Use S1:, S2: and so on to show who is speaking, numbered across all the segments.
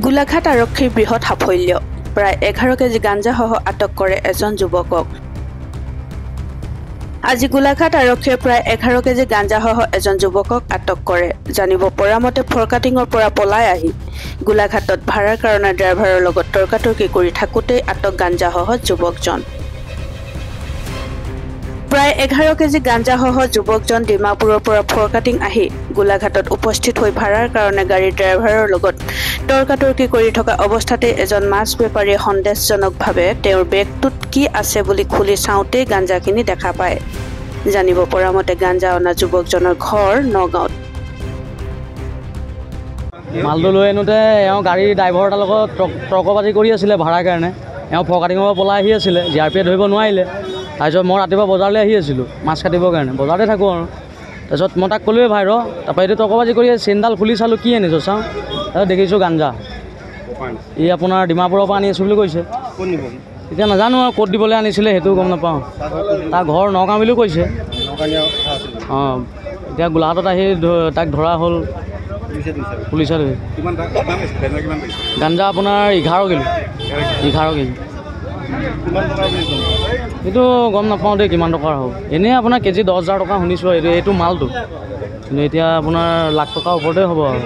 S1: গোলাঘাট আৰক্ষীৰ বৃহৎ সাফল্য প্ৰায় 11 কেজি গাঞ্জাসহ আটক কৰে এজন যুৱকক আজি গোলাঘাট আৰক্ষীয়ে প্ৰায় 11 কেজি গাঞ্জাসহ এজন যুৱকক আটক কৰে জানিব পৰা মতে ফৰকাটিঙৰ পৰা পলাই আহি গোলাঘাটত ভাড়াৰ কাৰণে ড্ৰাইভাৰৰ লগত তৰ্কাতৰ্কি কৰি থাকোতে আটক গাঞ্জাসহ যুৱকজন প্ৰায় 11 কেজি গাঞ্জাসহ যুৱকজন ডিমাপুৰৰ পৰা ফৰকাটিং আহি গোলাঘাটত উপস্থিত হৈ ভাড়াৰ কাৰণে গাড়ী ড্ৰাইভাৰৰ লগত তৰ্কাতৰ্কি কৰি থকা অৱস্থাতে এজন মাছ বেপাৰীয়ে সন্দেহজনকভাৱে তেওঁৰ বেগটোত কি আছে বুলি খুলি চাওঁতে গাঞ্জাখিনি দেখা পায় জানিব পৰা মতে গাঞ্জা অনা যুৱকজনৰ ঘৰ নগাঁৱত
S2: মালটো লৈ এনোতে এওঁ গাড়ী ড্ৰাইভাৰ এটাৰ লগত তৰ্কবাজি কৰি আছিলে ভাড়াৰ কাৰণে এওঁ ফৰকাটিঙৰ পৰা পলাই আহি আছিলে জিআৰপিয়ে ধৰিব নোৱাৰিলে তাৰপিছত মই ৰাতিপুৱা বজাৰলৈ আহি আছিলোঁ মাছ কাটিবৰ কাৰণে বজাৰতে থাকোঁ আৰু তাৰপিছত মই তাক ক'লোৱে ভাই তাৰপৰা এইটো তৰ্কবাজি কৰি চেইনডাল খুলি চালোঁ কি আনিছোঁ চাওঁ তাৰপিছত দেখিছোঁ গাঞ্জা ই আপোনাৰ ডিমাপুৰৰ পৰা আনি আছোঁ বুলি কৈছে এতিয়া নাজানো আৰু ক'ত দিবলৈ আনিছিলে সেইটো গম নাপাওঁ তাৰ ঘৰ নগাঁও বুলিও কৈছে অঁ এতিয়া গোলাঘাটত আহি তাক ধৰা হ'ল পুলিচে ধৰি গাঞ্জা আপোনাৰ 11 কেজি এইটো গম নাপাওঁ দেই কিমান টকাৰ হ'ব এনেই আপোনাৰ কেজি 10,000 টকা শুনিছোঁ এইটো মালটো কিন্তু এতিয়া আপোনাৰ লাখ টকাৰ ওপৰতে হ'ব আৰু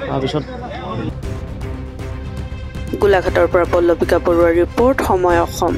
S2: তাৰপিছত
S1: গোলাঘাটৰ পৰা পল্লৱিকা বৰুৱাৰ ৰিপৰ্ট সময় অসম।